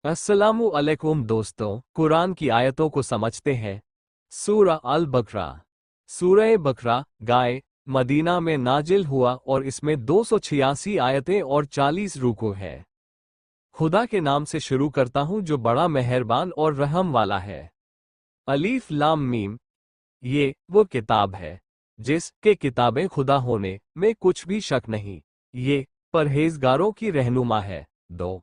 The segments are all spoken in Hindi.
अस्सलामु अलैकुम दोस्तों, कुरान की आयतों को समझते हैं। सूरा अल बकरा। सूरह बकरा गाय मदीना में नाजिल हुआ और इसमें 286 आयतें और 40 रुकू है। खुदा के नाम से शुरू करता हूँ जो बड़ा मेहरबान और रहम वाला है। अलीफ लाम मीम। ये वो किताब है जिस के किताबें खुदा होने में कुछ भी शक नहीं। ये परहेजगारों की रहनुमा है। दो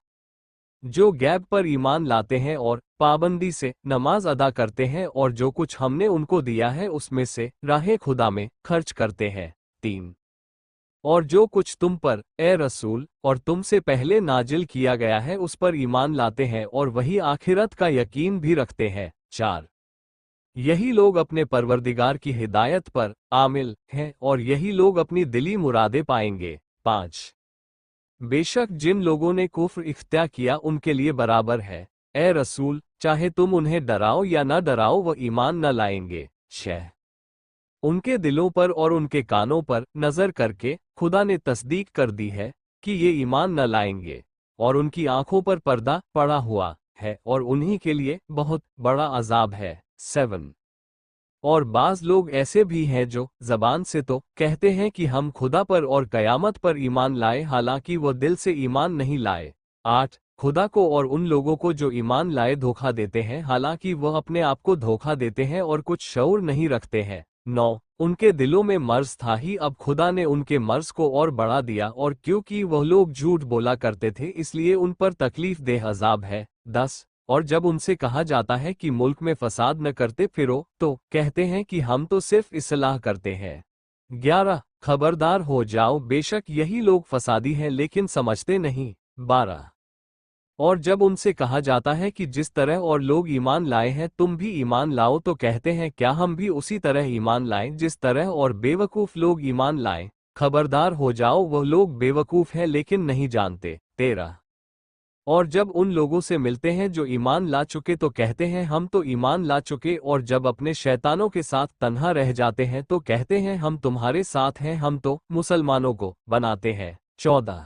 जो गैब पर ईमान लाते हैं और पाबंदी से नमाज अदा करते हैं और जो कुछ हमने उनको दिया है उसमें से राहे खुदा में खर्च करते हैं। 3 और जो कुछ तुम पर ए रसूल और तुमसे पहले नाजिल किया गया है उस पर ईमान लाते हैं और वही आखिरत का यकीन भी रखते हैं। 4 यही लोग अपने परवरदिगार की हिदायत पर आमिल हैं और यही लोग अपनी दिली मुरादे पाएंगे। 5 बेशक जिन लोगों ने कुफ्र इख्तियार किया उनके लिए बराबर है, ए रसूल, चाहे तुम उन्हें डराओ या न डराओ वो ईमान न लाएंगे। 6 उनके दिलों पर और उनके कानों पर नजर करके खुदा ने तस्दीक कर दी है कि ये ईमान न लाएंगे, और उनकी आंखों पर पर्दा पड़ा हुआ है और उन्हीं के लिए बहुत बड़ा अजाब है। 7 और बाज लोग ऐसे भी हैं जो जबान से तो कहते हैं कि हम खुदा पर और कयामत पर ईमान लाए, हालांकि वो दिल से ईमान नहीं लाए। 8 खुदा को और उन लोगों को जो ईमान लाए धोखा देते हैं, हालांकि वह अपने आप को धोखा देते हैं और कुछ शऊर नहीं रखते हैं। 9 उनके दिलों में मर्ज था ही, अब खुदा ने उनके मर्ज को और बढ़ा दिया, और क्योंकि वह लोग झूठ बोला करते थे इसलिए उन पर तकलीफ देह अजाब है। 10 और जब उनसे कहा जाता है कि मुल्क में फसाद न करते फिरो, तो कहते हैं कि हम तो सिर्फ इस्लाह करते हैं। 11 खबरदार हो जाओ, बेशक यही लोग फसादी हैं लेकिन समझते नहीं। 12 और जब उनसे कहा जाता है कि जिस तरह और लोग ईमान लाए हैं तुम भी ईमान लाओ, तो कहते हैं क्या हम भी उसी तरह ईमान लाएं जिस तरह और बेवकूफ़ लोग ईमान लाएं। खबरदार हो जाओ, वह लोग बेवकूफ़ हैं लेकिन नहीं जानते। 13 और जब उन लोगों से मिलते हैं जो ईमान ला चुके तो कहते हैं हम तो ईमान ला चुके, और जब अपने शैतानों के साथ तन्हा रह जाते हैं तो कहते हैं हम तुम्हारे साथ हैं, हम तो मुसलमानों को बनाते हैं। 14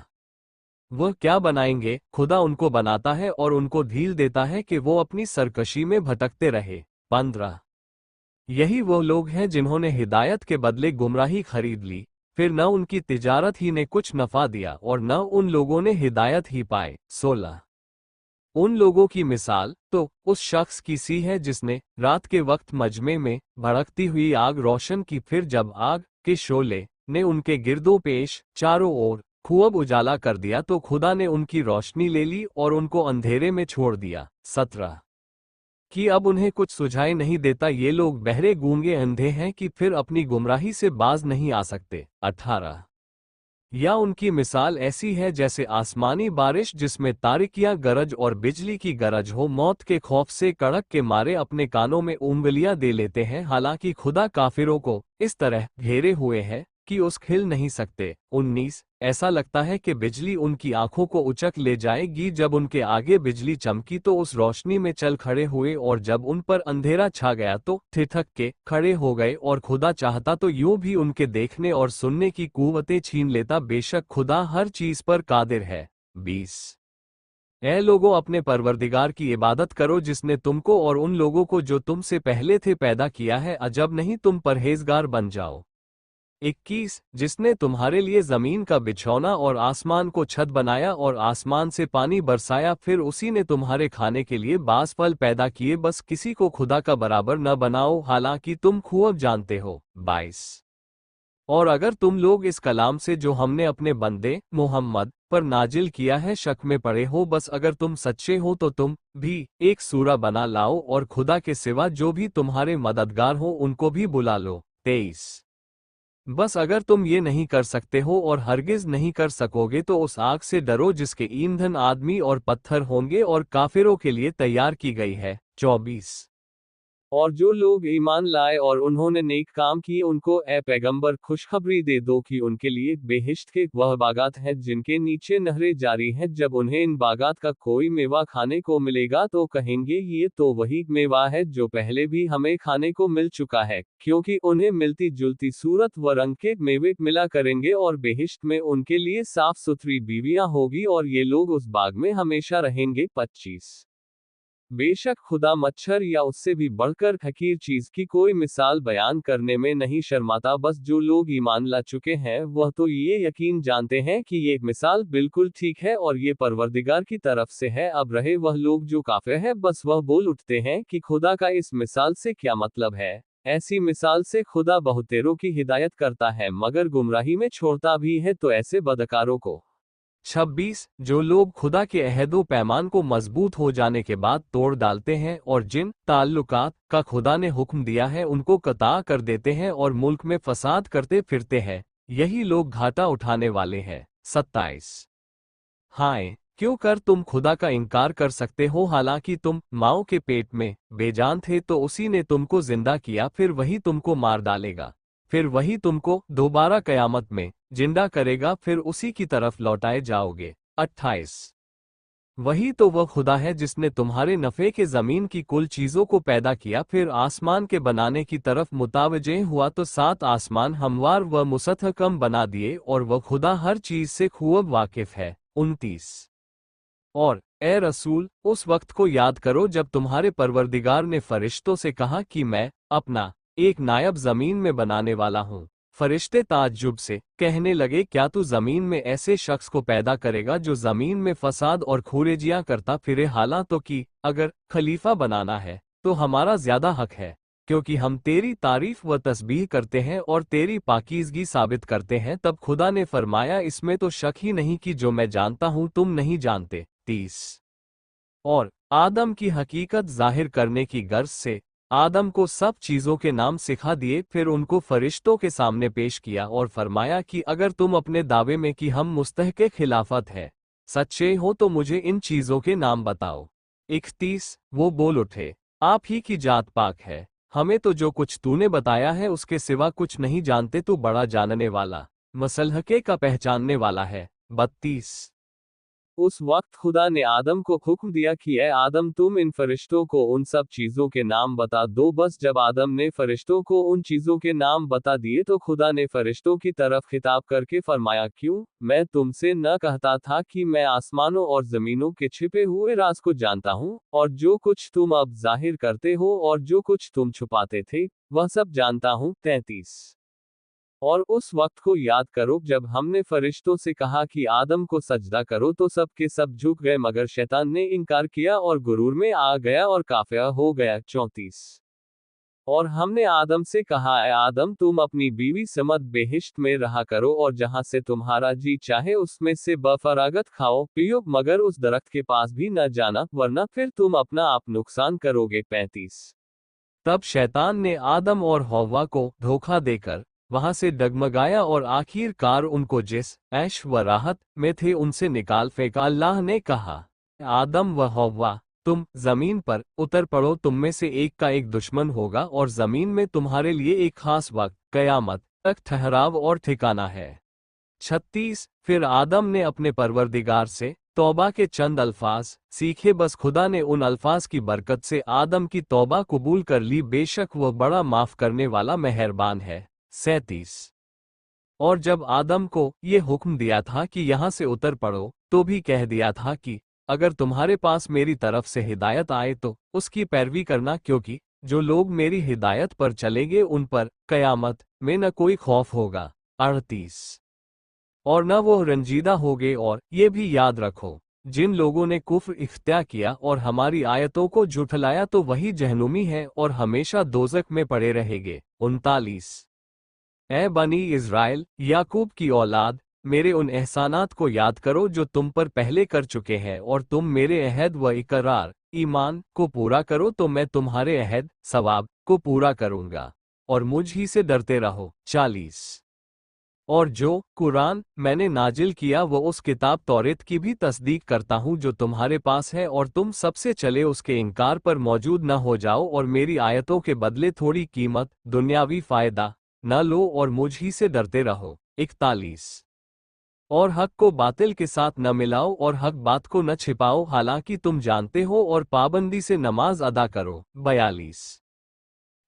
वह क्या बनाएंगे, खुदा उनको बनाता है और उनको ढील देता है कि वो अपनी सरकशी में भटकते रहे। 15 यही वो लोग हैं जिन्होंने हिदायत के बदले गुमराही खरीद ली, फिर न उनकी तिजारत ही ने कुछ नफा दिया और न उन लोगों ने हिदायत ही पाए। 16 उन लोगों की मिसाल तो उस शख्स की सी है जिसने रात के वक्त मजमे में भड़कती हुई आग रोशन की, फिर जब आग के शोले ने उनके गिरदो पेश चारों ओर खूब उजाला कर दिया तो खुदा ने उनकी रोशनी ले ली और उनको अंधेरे में छोड़ दिया। 17 कि अब उन्हें कुछ सुझाई नहीं देता, ये लोग बहरे गूंगे अंधे हैं कि फिर अपनी गुमराही से बाज नहीं आ सकते। 18 या उनकी मिसाल ऐसी है जैसे आसमानी बारिश जिसमें तारिकियां गरज और बिजली की गरज हो, मौत के खौफ से कड़क के मारे अपने कानों में उंगलियां दे लेते हैं, हालांकि खुदा काफिरों को इस तरह घेरे हुए है कि उस हिल नहीं सकते। 19 ऐसा लगता है कि बिजली उनकी आंखों को उचक ले जाएगी, जब उनके आगे बिजली चमकी तो उस रोशनी में चल खड़े हुए, और जब उन पर अंधेरा छा गया तो ठिठक के खड़े हो गए, और खुदा चाहता तो यूं भी उनके देखने और सुनने की कुव्वतें छीन लेता, बेशक खुदा हर चीज पर कादिर है। 20 ऐ लोगों, अपने परवरदिगार की इबादत करो जिसने तुमको और उन लोगों को जो तुमसे पहले थे पैदा किया है, अजब नहीं तुम परहेजगार बन जाओ। 21 जिसने तुम्हारे लिए जमीन का बिछौना और आसमान को छत बनाया और आसमान से पानी बरसाया, फिर उसी ने तुम्हारे खाने के लिए बास फल पैदा किए, बस किसी को खुदा का बराबर न बनाओ, हालांकि तुम खूब जानते हो। 22 और अगर तुम लोग इस कलाम से जो हमने अपने बंदे मोहम्मद पर नाजिल किया है शक में पड़े हो, बस अगर तुम सच्चे हो तो तुम भी एक सूरा बना लाओ और खुदा के सिवा जो भी तुम्हारे मददगार हो उनको भी बुला लो। 23 बस अगर तुम ये नहीं कर सकते हो और हरगिज नहीं कर सकोगे तो उस आग से डरो जिसके ईंधन आदमी और पत्थर होंगे और काफिरों के लिए तैयार की गई है। 24 और जो लोग ईमान लाए और उन्होंने नेक काम किए उनको ए पैगंबर खुशखबरी दे दो कि उनके लिए बेहिश्त के वह बागात हैं जिनके नीचे नहरें जारी हैं। जब उन्हें इन बागात का कोई मेवा खाने को मिलेगा तो कहेंगे ये तो वही मेवा है जो पहले भी हमें खाने को मिल चुका है, क्योंकि उन्हें मिलती जुलती सूरत व रंग के मेवे मिला करेंगे और बेहिश्त में उनके लिए साफ सुथरी बीवियां होगी और ये लोग उस बाग में हमेशा रहेंगे। 25 बेशक खुदा मच्छर या उससे भी बढ़कर हकीर चीज की कोई मिसाल बयान करने में नहीं शर्माता। बस जो लोग ईमान ला चुके हैं वह तो ये यकीन जानते हैं कि ये मिसाल बिल्कुल ठीक है और ये परवरदिगार की तरफ से है। अब रहे वह लोग जो काफिर हैं, बस वह बोल उठते हैं कि खुदा का इस मिसाल से क्या मतलब है। ऐसी मिसाल से खुदा बहुतेरों की हिदायत करता है मगर गुमराही में छोड़ता भी है तो ऐसे बदकारों को। 26 जो लोग खुदा के अहदो पैमान को मजबूत हो जाने के बाद तोड़ डालते हैं और जिन ताल्लुकात का खुदा ने हुक्म दिया है उनको कता कर देते हैं और मुल्क में फसाद करते फिरते हैं, यही लोग घाटा उठाने वाले हैं। 27 हाय क्यों कर तुम खुदा का इनकार कर सकते हो, हालांकि तुम माओ के पेट में बेजान थे तो उसी ने तुमको जिंदा किया, फिर वही तुमको मार डालेगा, फिर वही तुमको दोबारा कयामत में जिंदा करेगा, फिर उसी की तरफ लौटाए जाओगे। 28 वही तो वह खुदा है जिसने तुम्हारे नफे के जमीन की कुल चीजों को पैदा किया, फिर आसमान के बनाने की तरफ मुतावजे हुआ तो 7 आसमान हमवार व मुस्तहकम बना दिए और वह खुदा हर चीज से खूब वाकिफ है। 29 और ए रसूल उस वक्त को याद करो जब तुम्हारे परवरदिगार ने फरिश्तों से कहा कि मैं अपना एक नायब जमीन में बनाने वाला हूँ। फरिश्ते ताज्जुब से कहने लगे क्या तू जमीन में ऐसे शख्स को पैदा करेगा जो जमीन में फसाद और खूरेजियां करता फिरे, हालांकि कि अगर खलीफा बनाना है तो हमारा ज्यादा हक है, क्योंकि हम तेरी तारीफ व तस्बीह करते हैं और तेरी पाकीज़गी साबित करते हैं। तब खुदा ने फरमाया इसमें तो शक ही नहीं कि जो मैं जानता हूँ तुम नहीं जानते। 30 और आदम की हकीकत जाहिर करने की गर्ज से आदम को सब चीजों के नाम सिखा दिए, फिर उनको फरिश्तों के सामने पेश किया और फरमाया कि अगर तुम अपने दावे में कि हम मुस्तहक़ खिलाफत है सच्चे हो तो मुझे इन चीजों के नाम बताओ। 31 वो बोल उठे आप ही की जात पाक है, हमें तो जो कुछ तूने बताया है उसके सिवा कुछ नहीं जानते, तू बड़ा जानने वाला मसलहके का पहचानने वाला है। 32 उस वक्त खुदा ने आदम को हुक्म दिया कि ए आदम तुम इन फरिश्तों को उन सब चीजों के नाम बता दो। बस जब आदम ने फरिश्तों को उन चीजों के नाम बता दिए तो खुदा ने फरिश्तों की तरफ खिताब करके फरमाया क्यों मैं तुमसे न कहता था कि मैं आसमानों और जमीनों के छिपे हुए राज को जानता हूँ, और जो कुछ तुम अब जाहिर करते हो और जो कुछ तुम छुपाते थे वह सब जानता हूँ। 33 और उस वक्त को याद करो जब हमने फरिश्तों से कहा कि आदम को सजदा करो तो सब के सब झुक गए मगर शैतान ने इनकार किया और गुरूर में आ गया और काफिर हो गया। 34 और हमने आदम से कहा ए आदम तुम अपनी बीवी समत बेहिश्त में रहा करो और जहां से तुम्हारा जी चाहे उसमें से बफरागत खाओ पियो, मगर उस दरख्त के पास भी न जाना वरना फिर तुम अपना आप नुकसान करोगे। 35 तब शैतान ने आदम और हव्वा को धोखा देकर वहां से डगमगाया और आखिरकार उनको जिस ऐश व राहत में थे उनसे निकाल फेंका। अल्लाह ने कहा आदम व हव्वा तुम जमीन पर उतर पड़ो, तुम में से एक का एक दुश्मन होगा और जमीन में तुम्हारे लिए एक खास वक्त कयामत तक ठहराव और ठिकाना है। 36 फिर आदम ने अपने परवरदिगार से तौबा के चंद अल्फाज सीखे, बस खुदा ने उन अल्फाज की बरकत से आदम की तौबा कबूल कर ली, बेशक वह बड़ा माफ करने वाला मेहरबान है। 37 और जब आदम को ये हुक्म दिया था कि यहाँ से उतर पड़ो तो भी कह दिया था कि अगर तुम्हारे पास मेरी तरफ से हिदायत आए तो उसकी पैरवी करना, क्योंकि जो लोग मेरी हिदायत पर चलेंगे उन पर कयामत में न कोई खौफ होगा। 38 और न वो रंजीदा होगे, और ये भी याद रखो जिन लोगों ने कुफ्र इख्तियार किया और हमारी आयतों को झुठलाया तो वही जहनुमी है और हमेशा दोज़ख में पड़े रहेंगे। 39 ए बनी इज़राइल याकूब की औलाद मेरे उन एहसानात को याद करो जो तुम पर पहले कर चुके हैं और तुम मेरे अहद व इकरार ईमान को पूरा करो तो मैं तुम्हारे अहद सवाब को पूरा करूंगा और मुझ ही से डरते रहो। 40 और जो कुरान मैंने नाजिल किया वो उस किताब तौरेत की भी तस्दीक करता हूँ जो तुम्हारे पास है, और तुम सबसे चले उसके इनकार पर मौजूद न हो जाओ और मेरी आयतों के बदले थोड़ी कीमत दुनियावी फायदा न लो और मुझ ही से डरते रहो। 41। और हक को बातिल के साथ न मिलाओ और हक बात को न छिपाओ हालांकि तुम जानते हो, और पाबंदी से नमाज अदा करो। 42।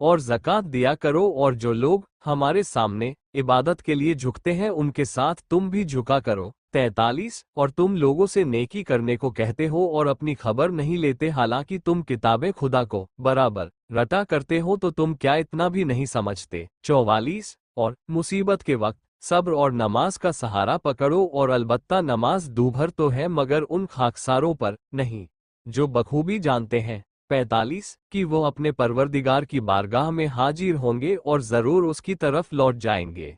और ज़कात दिया करो, और जो लोग हमारे सामने इबादत के लिए झुकते हैं उनके साथ तुम भी झुका करो। 43। और तुम लोगों से नेकी करने को कहते हो और अपनी खबर नहीं लेते हालांकि तुम किताबें खुदा को बराबर रटा करते हो, तो तुम क्या इतना भी नहीं समझते। 44। और मुसीबत के वक्त सब्र और नमाज का सहारा पकड़ो, और अलबत्ता नमाज दूभर तो है मगर उन खाकसारों पर नहीं जो बखूबी जानते हैं। 45। कि वो अपने परवरदिगार की बारगाह में हाजिर होंगे और ज़रूर उसकी तरफ लौट जाएंगे।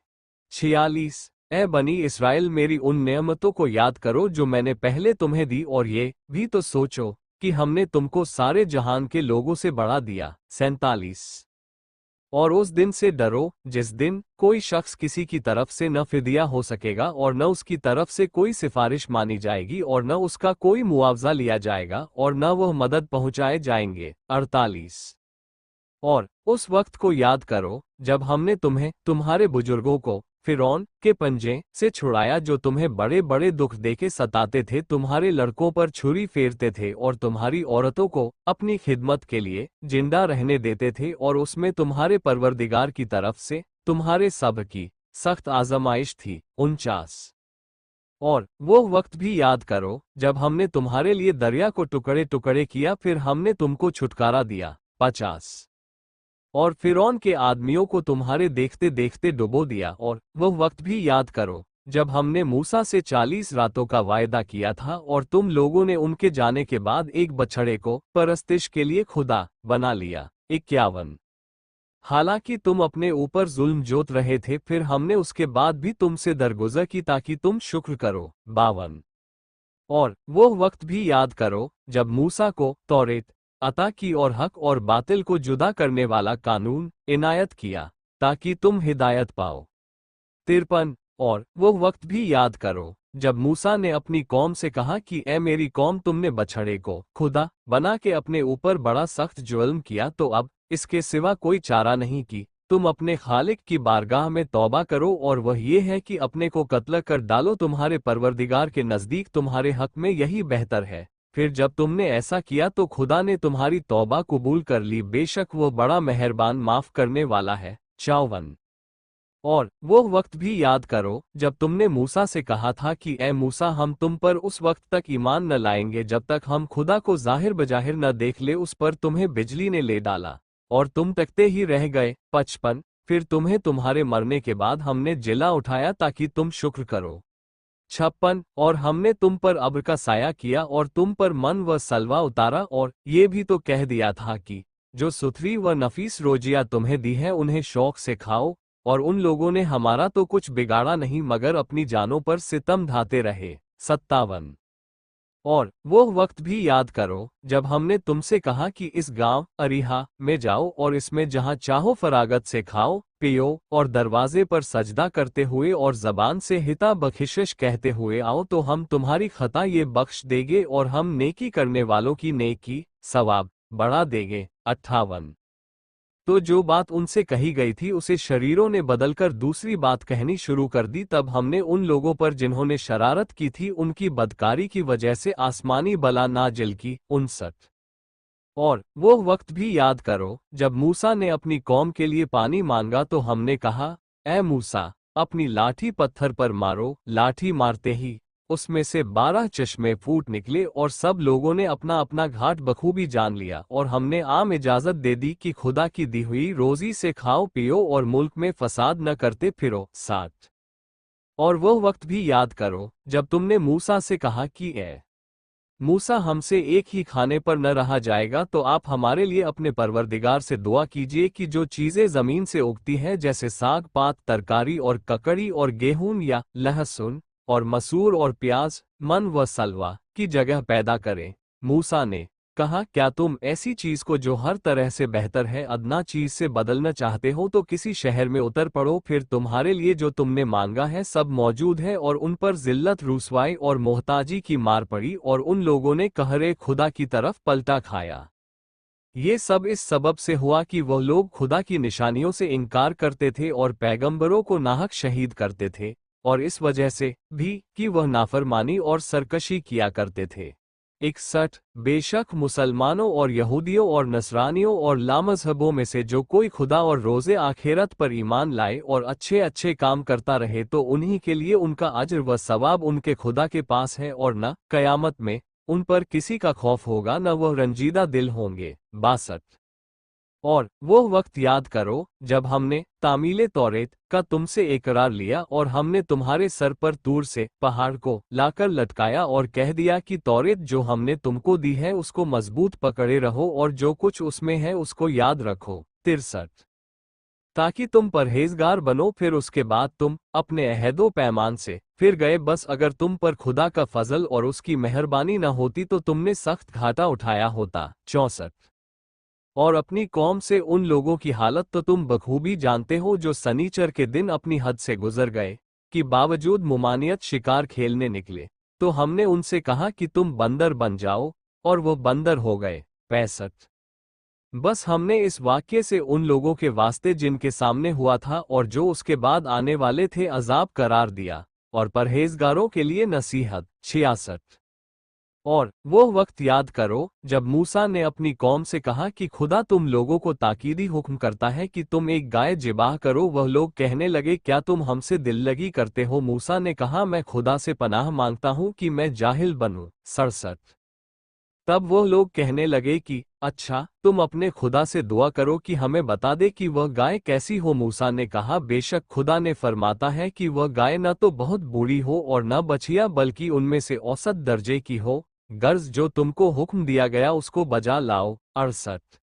46। ए बनी इसराइल, मेरी उन नेमतों को याद करो जो मैंने पहले तुम्हें दी, और ये भी तो सोचो कि हमने तुमको सारे जहान के लोगों से बढ़ा दिया। 47। और उस दिन से डरो जिस दिन कोई शख्स किसी की तरफ से न फिदिया हो सकेगा और न उसकी तरफ से कोई सिफारिश मानी जाएगी और न उसका कोई मुआवजा लिया जाएगा और न वह मदद पहुंचाए जाएंगे। 48। और उस वक्त को याद करो जब हमने तुम्हें तुम्हारे बुजुर्गों को फिरौन के पंजे से छुड़ाया जो तुम्हें बड़े बड़े दुख देके सताते थे, तुम्हारे लड़कों पर छुरी फेरते थे और तुम्हारी औरतों को अपनी खिदमत के लिए जिंदा रहने देते थे, और उसमें तुम्हारे परवरदिगार की तरफ से तुम्हारे सब की सख्त आजमाइश थी। 49। और वो वक्त भी याद करो जब हमने तुम्हारे लिए दरिया को टुकड़े टुकड़े किया, फिर हमने तुमको छुटकारा दिया। 50। और फिरौन के आदमियों को तुम्हारे देखते देखते डुबो दिया, और वह वक्त भी याद करो जब हमने मूसा से 40 रातों का वायदा किया था और तुम लोगों ने उनके जाने के बाद एक बछड़े को परस्तिश के लिए खुदा बना लिया। 51। हालांकि तुम अपने ऊपर जुल्म जोत रहे थे, फिर हमने उसके बाद भी तुमसे दरगुजर की ताकि तुम शुक्र करो। 52। और वो वक्त भी याद करो जब मूसा को तौरेत अता की और हक और बातिल को जुदा करने वाला कानून इनायत किया ताकि तुम हिदायत पाओ। 53। और वो वक्त भी याद करो जब मूसा ने अपनी कौम से कहा कि ए मेरी कौम, तुमने बछड़े को खुदा बना के अपने ऊपर बड़ा सख्त जुल्म किया, तो अब इसके सिवा कोई चारा नहीं कि तुम अपने खालिक की बारगाह में तौबा करो, और वह ये है कि अपने को कत्ल कर डालो, तुम्हारे परवरदिगार के नज़दीक तुम्हारे हक में यही बेहतर है। फिर जब तुमने ऐसा किया तो खुदा ने तुम्हारी तौबा कबूल कर ली, बेशक वो बड़ा मेहरबान माफ करने वाला है। 54। और वो वक्त भी याद करो जब तुमने मूसा से कहा था कि ए मूसा, हम तुम पर उस वक्त तक ईमान न लाएंगे जब तक हम खुदा को जाहिर बजाहिर न देख ले, उस पर तुम्हें बिजली ने ले डाला और तुम तकते ही रह गए। 55। फिर तुम्हें तुम्हारे मरने के बाद हमने जिला उठाया ताकि तुम शुक्र करो। 56। और हमने तुम पर अब्र का साया किया और तुम पर मन व सलवा उतारा, और ये भी तो कह दिया था कि जो सुथरी व नफीस रोजियां तुम्हें दी है उन्हें शौक से खाओ, और उन लोगों ने हमारा तो कुछ बिगाड़ा नहीं मगर अपनी जानों पर सितम ढाते रहे। 57। और वो वक्त भी याद करो जब हमने तुमसे कहा कि इस गांव अरीहा में जाओ और इसमें जहां चाहो फरागत से खाओ पियो और दरवाजे पर सजदा करते हुए और जबान से हिता बख्शिश कहते हुए आओ, तो हम तुम्हारी खता ये बख्श देंगे और हम नेकी करने वालों की नेकी सवाब बढ़ा देंगे। 58। तो जो बात उनसे कही गई थी उसे शरीरों ने बदलकर दूसरी बात कहनी शुरू कर दी, तब हमने उन लोगों पर जिन्होंने शरारत की थी उनकी बदकारी की वजह से आसमानी बला नाजिल की। 59। और वो वक्त भी याद करो जब मूसा ने अपनी कौम के लिए पानी मांगा तो हमने कहा, ए मूसा, अपनी लाठी पत्थर पर मारो। लाठी मारते ही उसमें से 12 चश्मे फूट निकले और सब लोगों ने अपना अपना घाट बखूबी जान लिया, और हमने आम इजाजत दे दी कि खुदा की दी हुई रोजी से खाओ पियो और मुल्क में फसाद न करते फिरो। 7। और वह वक्त भी याद करो जब तुमने मूसा से कहा कि ए मूसा, हमसे एक ही खाने पर न रहा जाएगा, तो आप हमारे लिए अपने परवरदिगार से दुआ कीजिए कि जो चीज़ें ज़मीन से उगती हैं जैसे साग पात तरकारी और ककड़ी और गेहूं या लहसुन और मसूर और प्याज मन व सलवा की जगह पैदा करें। मूसा ने कहा, क्या तुम ऐसी चीज को जो हर तरह से बेहतर है अदना चीज से बदलना चाहते हो तो किसी शहर में उतर पड़ो, फिर तुम्हारे लिए जो तुमने मांगा है सब मौजूद है। और उन पर जिल्लत, रुसवाई और मोहताजी की मार पड़ी और उन लोगों ने कहरे खुदा की तरफ पलटा खाया। ये सब इस सबब से हुआ कि वह लोग खुदा की निशानियों से इनकार करते थे और पैगंबरों को नाहक शहीद करते थे, और इस वजह से भी कि वह नाफरमानी और सरकशी किया करते थे। 61 बेशक मुसलमानों और यहूदियों और नसरानियों और लामज़हबों में से जो कोई खुदा और रोज़े आखिरत पर ईमान लाए और अच्छे अच्छे काम करता रहे तो उन्हीं के लिए उनका अज्र व सवाब उनके खुदा के पास है, और न क़यामत में उन पर किसी का खौफ होगा, न वह रंजीदा दिल होंगे। 62 और वो वक्त याद करो जब हमने तामीले तौरेत का तुमसे इकरार लिया और हमने तुम्हारे सर पर तूर से पहाड़ को लाकर लटकाया और कह दिया कि तौरेत जो हमने तुमको दी है उसको मजबूत पकड़े रहो और जो कुछ उसमें है उसको याद रखो। 63 ताकि तुम परहेजगार बनो, फिर उसके बाद तुम अपने अहदो पैमान से फिर गए। बस अगर तुम पर खुदा का फजल और उसकी मेहरबानी न होती तो तुमने सख्त घाटा उठाया होता। 64 और अपनी कौम से उन लोगों की हालत तो तुम बखूबी जानते हो जो सनीचर के दिन अपनी हद से गुजर गए कि बावजूद मुमानियत शिकार खेलने निकले, तो हमने उनसे कहा कि तुम बंदर बन जाओ, और वो बंदर हो गए। 65 बस हमने इस वाक्य से उन लोगों के वास्ते जिनके सामने हुआ था और जो उसके बाद आने वाले थे अजाब करार दिया, और परहेजगारों के लिए नसीहत। 66 और वो वक्त याद करो जब मूसा ने अपनी कौम से कहा कि खुदा तुम लोगों को ताकीदी हुक्म करता है कि तुम एक गाय जिबाह करो। वह लोग कहने लगे, क्या तुम हमसे दिल लगी करते हो? मूसा ने कहा, मैं खुदा से पनाह मांगता हूँ कि मैं जाहिल बनूं। 67 तब वह लोग कहने लगे कि अच्छा, तुम अपने खुदा से दुआ करो कि हमें बता दे कि वह गाय कैसी हो। मूसा ने कहा, बेशक खुदा ने फरमाता है कि वह गाय न तो बहुत बूढ़ी हो और न बछिया, बल्कि उनमें से औसत दर्जे की हो। गर्ज जो तुमको हुक्म दिया गया उसको बजा लाओ। 68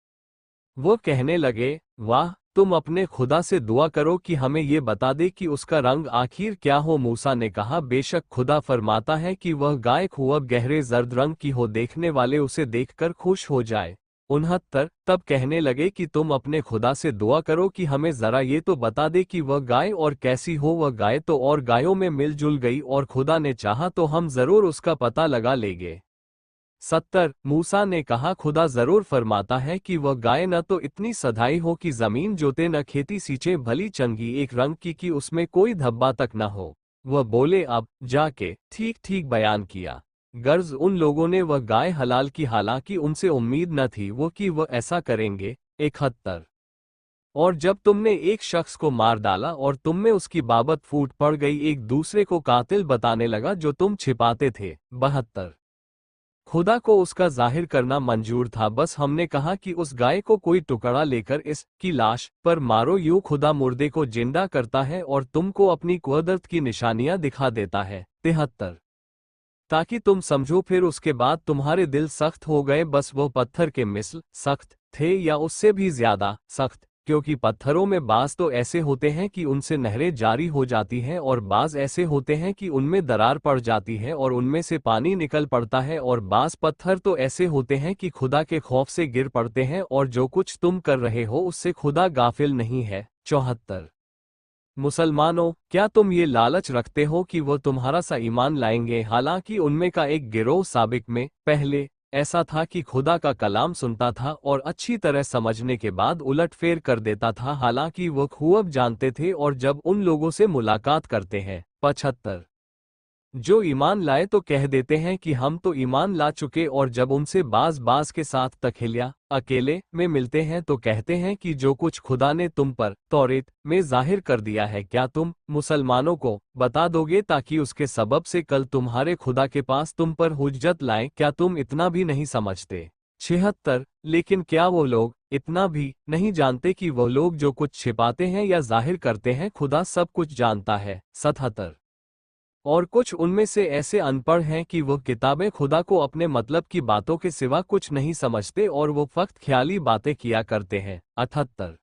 वो कहने लगे, वाह, तुम अपने खुदा से दुआ करो कि हमें ये बता दे कि उसका रंग आखिर क्या हो। मूसा ने कहा, बेशक खुदा फरमाता है कि वह गाय खूब गहरे जर्द रंग की हो, देखने वाले उसे देखकर खुश हो जाए। 69 तब कहने लगे कि तुम अपने खुदा से दुआ करो कि हमें जरा ये तो बता दे कि वह गाय और कैसी हो। वह गाय तो और गायों में मिलजुल गई, और खुदा ने चाहा तो हम जरूर उसका पता लगा लेंगे। 70 मूसा ने कहा, खुदा जरूर फरमाता है कि वह गाय न तो इतनी सधाई हो कि जमीन जोते, न खेती सींचे, भली चंगी एक रंग की कि उसमें कोई धब्बा तक न हो। वह बोले, अब जाके ठीक ठीक बयान किया। गर्ज उन लोगों ने वह गाय हलाल की, हालांकि उनसे उम्मीद न थी वो कि वह ऐसा करेंगे। 71 और जब तुमने एक शख्स को मार डाला और तुम में उसकी बाबत फूट पड़ गई, एक दूसरे को कातिल बताने लगा जो तुम छिपाते थे। 72 खुदा को उसका जाहिर करना मंजूर था, बस हमने कहा कि उस गाय को कोई टुकड़ा लेकर इस की लाश पर मारो, यूं खुदा मुर्दे को जिंदा करता है और तुमको अपनी कुदरत की निशानियां दिखा देता है। 73 ताकि तुम समझो, फिर उसके बाद तुम्हारे दिल सख्त हो गए, बस वो पत्थर के मिस्ल सख्त थे या उससे भी ज्यादा सख्त, क्योंकि पत्थरों में बाज तो ऐसे होते हैं कि उनसे नहरें जारी हो जाती हैं, और बाज ऐसे होते हैं कि उनमें दरार पड़ जाती है और उनमें से पानी निकल पड़ता है, और बाज पत्थर तो ऐसे होते हैं कि खुदा के खौफ से गिर पड़ते हैं, और जो कुछ तुम कर रहे हो उससे खुदा गाफिल नहीं है। 74 मुसलमानों, क्या तुम ये लालच रखते हो कि वो तुम्हारा सा ईमान लाएंगे? हालांकि उनमें का एक गिरोह साबिक में पहले ऐसा था कि खुदा का कलाम सुनता था और अच्छी तरह समझने के बाद उलटफेर कर देता था, हालांकि वो खूब जानते थे, और जब उन लोगों से मुलाकात करते हैं। 75 जो ईमान लाए तो कह देते हैं कि हम तो ईमान ला चुके, और जब उनसे बाज बाज के साथ तखेलिया अकेले में मिलते हैं तो कहते हैं कि जो कुछ खुदा ने तुम पर तौरेत में जाहिर कर दिया है क्या तुम मुसलमानों को बता दोगे, ताकि उसके सबब से कल तुम्हारे खुदा के पास तुम पर हुज्जत लाएं? क्या तुम इतना भी नहीं समझते? 76 लेकिन क्या वो लोग इतना भी नहीं जानते कि वो लोग जो कुछ छिपाते हैं या जाहिर करते हैं खुदा सब कुछ जानता है। 77 और कुछ उनमें से ऐसे अनपढ़ हैं कि वो किताबें खुदा को अपने मतलब की बातों के सिवा कुछ नहीं समझते, और वो फक्त ख्याली बातें किया करते हैं। 78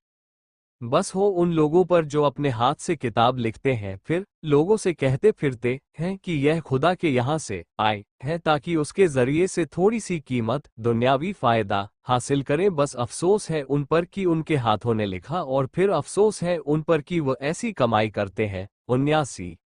बस हो उन लोगों पर जो अपने हाथ से किताब लिखते हैं, फिर लोगों से कहते फिरते हैं कि यह खुदा के यहाँ से आए है ताकि उसके जरिए से थोड़ी सी कीमत दुनियावी फायदा हासिल करें। बस अफसोस है उन पर कि उनके हाथों ने लिखा, और फिर अफसोस है उन पर कि वह ऐसी कमाई करते हैं। 79।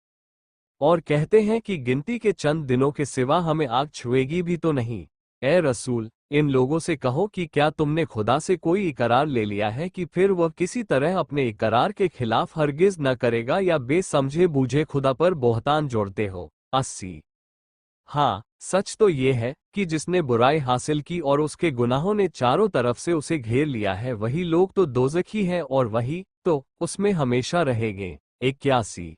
और कहते हैं कि गिनती के चंद दिनों के सिवा हमें आग छुएगी भी तो नहीं। ए रसूल, इन लोगों से कहो कि क्या तुमने खुदा से कोई इकरार ले लिया है कि फिर वह किसी तरह अपने इकरार के खिलाफ हरगिज न करेगा, या बेसमझे बूझे खुदा पर बोहतान जोड़ते हो। 80। हाँ, सच तो ये है कि जिसने बुराई हासिल की और उसके गुनाहों ने चारों तरफ से उसे घेर लिया है, वही लोग तो दोज़खी हैं और वही तो उसमें हमेशा रहेंगे। 81।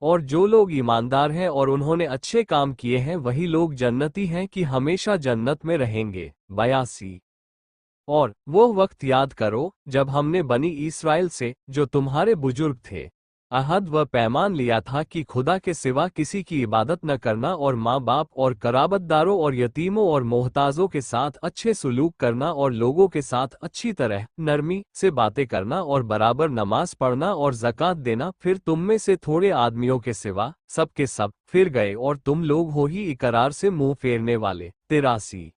और जो लोग ईमानदार हैं और उन्होंने अच्छे काम किए हैं, वही लोग जन्नती हैं कि हमेशा जन्नत में रहेंगे। 82। और वो वक्त याद करो जब हमने बनी इस्राएल से, जो तुम्हारे बुजुर्ग थे, अहद व पैमान लिया था कि खुदा के सिवा किसी की इबादत न करना, और माँ बाप और कराबतदारों और यतीमों और मोहताजों के साथ अच्छे सुलूक करना, और लोगों के साथ अच्छी तरह नरमी से बातें करना, और बराबर नमाज पढ़ना और ज़कात देना। फिर तुम में से थोड़े आदमियों के सिवा सब के सब फिर गए, और तुम लोग हो ही इकरार से मुंह फेरने वाले। 83।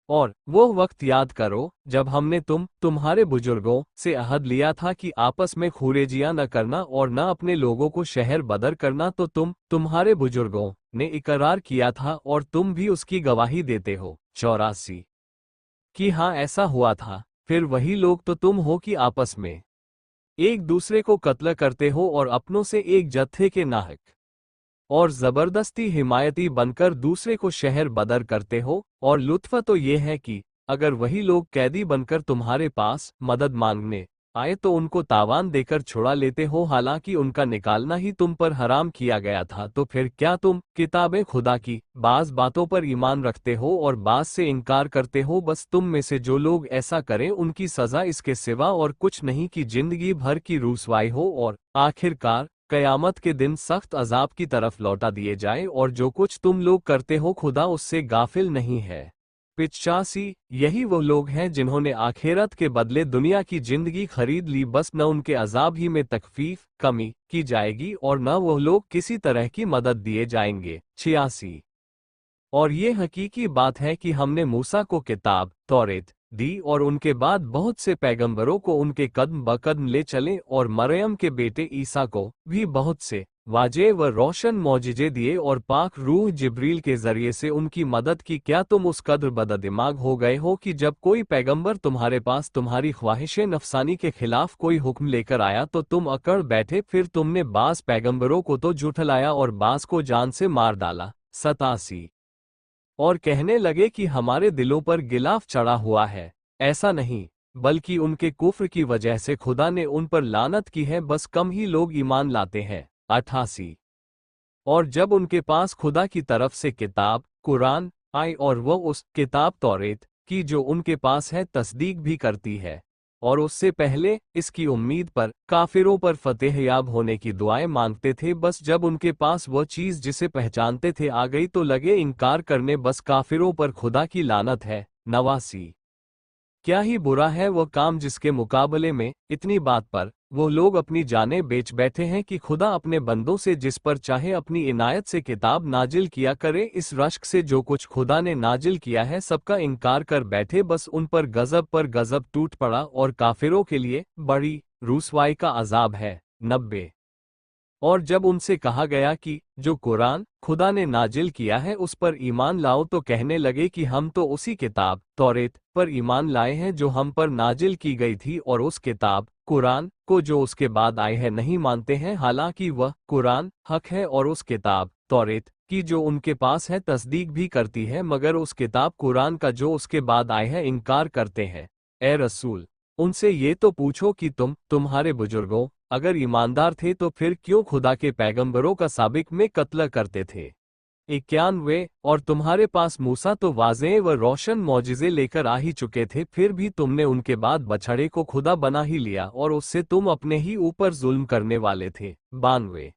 और वो वक्त याद करो जब हमने तुम्हारे बुजुर्गों से अहद लिया था कि आपस में खूरेजियां न करना और न अपने लोगों को शहर बदर करना, तो तुम्हारे बुजुर्गों ने इकरार किया था और तुम भी उसकी गवाही देते हो। 84। कि हाँ, ऐसा हुआ था। फिर वही लोग तो तुम हो कि आपस में एक दूसरे को कत्ल करते हो और अपनों से एक जत्थे के नाहक और जबरदस्ती हिमायती बनकर दूसरे को शहर बदर करते हो। और लुत्फ तो ये है कि अगर वही लोग कैदी बनकर तुम्हारे पास मदद मांगने आए तो उनको तावान देकर छुड़ा लेते हो, हालांकि उनका निकालना ही तुम पर हराम किया गया था। तो फिर क्या तुम किताबे खुदा की बाज बातों पर ईमान रखते हो और बाज से इनकार करते हो? बस तुम में से जो लोग ऐसा करें उनकी सजा इसके सिवा और कुछ नहीं कि जिंदगी भर की रूसवाई हो और आखिरकार कयामत के दिन सख्त अजाब की तरफ लौटा दिए जाए। और जो कुछ तुम लोग करते हो खुदा उससे गाफिल नहीं है। 85। यही वो लोग हैं जिन्होंने आखिरत के बदले दुनिया की जिंदगी खरीद ली, बस न उनके अजाब ही में तकफीफ कमी की जाएगी और न वो लोग किसी तरह की मदद दिए जाएंगे। 86। और ये हकीकी बात है कि हमने मूसा को किताब तौरेत दी और उनके बाद बहुत से पैगंबरों को उनके कदम ब कदम ले चले, और मरियम के बेटे ईसा को भी बहुत से वाजे व रोशन मौजिजे दिए और पाक रूह जिब्रील के जरिए से उनकी मदद की। क्या तुम उस कद्र बददिमाग हो गए हो कि जब कोई पैगंबर तुम्हारे पास तुम्हारी ख्वाहिश नफसानी के खिलाफ कोई हुक्म लेकर आया तो तुम अकड़ बैठे? फिर तुमने बास पैगंबरों को तो झुठलाया और बास को जान से मार डाला। 87। और कहने लगे कि हमारे दिलों पर गिलाफ चढ़ा हुआ है। ऐसा नहीं, बल्कि उनके कुफ्र की वजह से खुदा ने उन पर लानत की है, बस कम ही लोग ईमान लाते हैं। 88। और जब उनके पास खुदा की तरफ से किताब कुरान आई और वह उस किताब तौरेत की जो उनके पास है तस्दीक भी करती है, और उससे पहले इसकी उम्मीद पर काफिरों पर फतेह याब होने की दुआएं मांगते थे, बस जब उनके पास वह चीज जिसे पहचानते थे आ गई तो लगे इनकार करने। बस काफिरों पर खुदा की लानत है। 89। क्या ही बुरा है वह काम जिसके मुकाबले में इतनी बात पर वो लोग अपनी जानें बेच बैठे हैं कि खुदा अपने बंदों से जिस पर चाहे अपनी इनायत से किताब नाजिल किया करे। इस रश्क से जो कुछ खुदा ने नाजिल किया है सबका इनकार कर बैठे, बस उन पर गजब टूट पड़ा और काफिरों के लिए बड़ी रूसवाई का अजाब है। 90। और जब उनसे कहा गया कि जो कुरान खुदा ने नाजिल किया है उस पर ईमान लाओ, तो कहने लगे कि हम तो उसी किताब तौरेत पर ईमान लाए हैं जो हम पर नाजिल की गई थी, और उस किताब कुरान को जो उसके बाद आए हैं नहीं मानते हैं, हालांकि वह कुरान हक है, और उस किताब तौरेत की जो उनके पास है तस्दीक भी करती है, मगर उस किताब कुरान का जो उसके बाद आए हैं इनकार करते हैं। ए रसूल, उनसे ये तो पूछो कि तुम्हारे बुजुर्गों अगर ईमानदार थे तो फिर क्यों खुदा के पैगंबरों का साबिक में कत्ल करते थे। 91। और तुम्हारे पास मूसा तो वाज़ेह व रोशन मौजिज़े लेकर आ ही चुके थे, फिर भी तुमने उनके बाद बछड़े को खुदा बना ही लिया और उससे तुम अपने ही ऊपर जुल्म करने वाले थे। 92।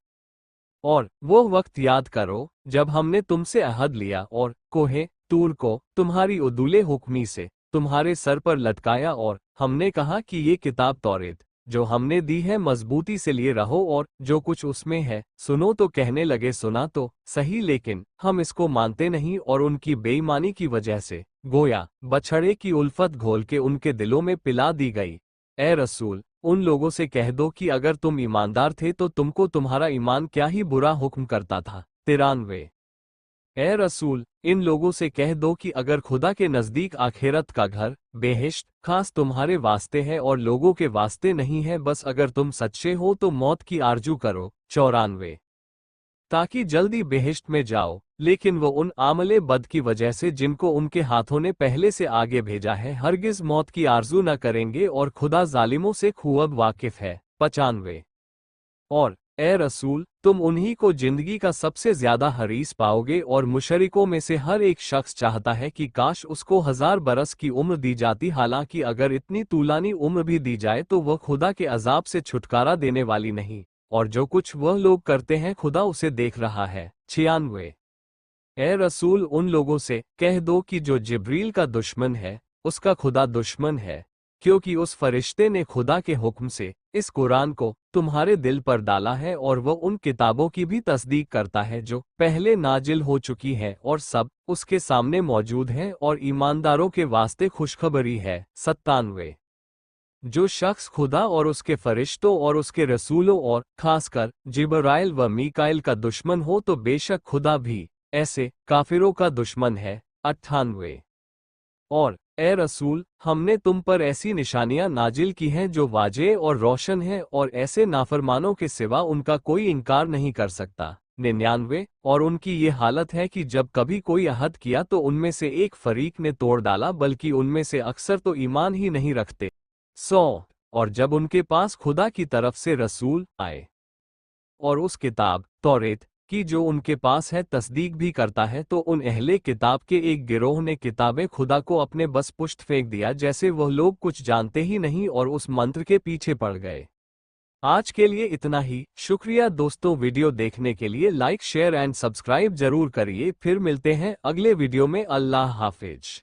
और वो वक्त याद करो जब हमने तुमसे अहद लिया और कोहे तूर को तुम्हारी उदूले हुक्मी से तुम्हारे सर पर लटकाया, और हमने कहा कि ये किताब तौरेत जो हमने दी है मजबूती से लिए रहो और जो कुछ उसमें है सुनो। तो कहने लगे सुना तो सही, लेकिन हम इसको मानते नहीं। और उनकी बेईमानी की वजह से गोया बछड़े की उल्फत घोल के उनके दिलों में पिला दी गई। ए रसूल, उन लोगों से कह दो कि अगर तुम ईमानदार थे तो तुमको तुम्हारा ईमान क्या ही बुरा हुक्म करता था। 93। ए रसूल, इन लोगों से कह दो कि अगर खुदा के नज़दीक आखिरत का घर बेहिश्त खास तुम्हारे वास्ते है और लोगों के वास्ते नहीं है, बस अगर तुम सच्चे हो तो मौत की आरजू करो। 94। ताकि जल्दी बेहिश्त में जाओ, लेकिन वो उन आमले बद की वजह से जिनको उनके हाथों ने पहले से आगे भेजा है हरगिज मौत की आरजू न करेंगे, और खुदा जालिमों से खूब वाकिफ है। 95। और ए रसूल, तुम उन्हीं को जिंदगी का सबसे ज्यादा हरीस पाओगे, और मुशरिकों में से हर एक शख्स चाहता है कि काश उसको 1000 बरस की उम्र दी जाती, हालांकि अगर इतनी तूलानी उम्र भी दी जाए तो वह खुदा के अजाब से छुटकारा देने वाली नहीं, और जो कुछ वह लोग करते हैं खुदा उसे देख रहा है। 96। ए रसूल, उन लोगों से कह दो कि जो जिब्रील का दुश्मन है उसका खुदा दुश्मन है, क्योंकि उस फरिश्ते ने खुदा के हुक्म से इस कुरान को तुम्हारे दिल पर डाला है, और वह उन किताबों की भी तस्दीक करता है जो पहले नाजिल हो चुकी है, और सब उसके सामने मौजूद हैं, और ईमानदारों के वास्ते खुशखबरी है। 97। जो शख्स खुदा और उसके फरिश्तों और उसके रसूलों और खासकर जिब्राइल व मीकाइल का दुश्मन हो तो बेशक खुदा भी ऐसे काफिरों का दुश्मन है। 98। और ए रसूल, हमने तुम पर ऐसी निशानियां नाजिल की हैं जो वाजे और रोशन हैं, और ऐसे नाफरमानों के सिवा उनका कोई इनकार नहीं कर सकता। 99। और उनकी ये हालत है कि जब कभी कोई अहद किया तो उनमें से एक फरीक ने तोड़ डाला, बल्कि उनमें से अक्सर तो ईमान ही नहीं रखते। 100। और जब उनके पास खुदा की तरफ से रसूल आए और उस किताब तौरेत की जो उनके पास है तस्दीक भी करता है, तो उन अहले किताब के एक गिरोह ने किताबे खुदा को अपने बस पुष्ट फेंक दिया, जैसे वह लोग कुछ जानते ही नहीं, और उस मंत्र के पीछे पड़ गए। आज के लिए इतना ही। शुक्रिया दोस्तों, वीडियो देखने के लिए लाइक शेयर एंड सब्सक्राइब जरूर करिए। फिर मिलते हैं अगले वीडियो में। अल्लाह हाफिज।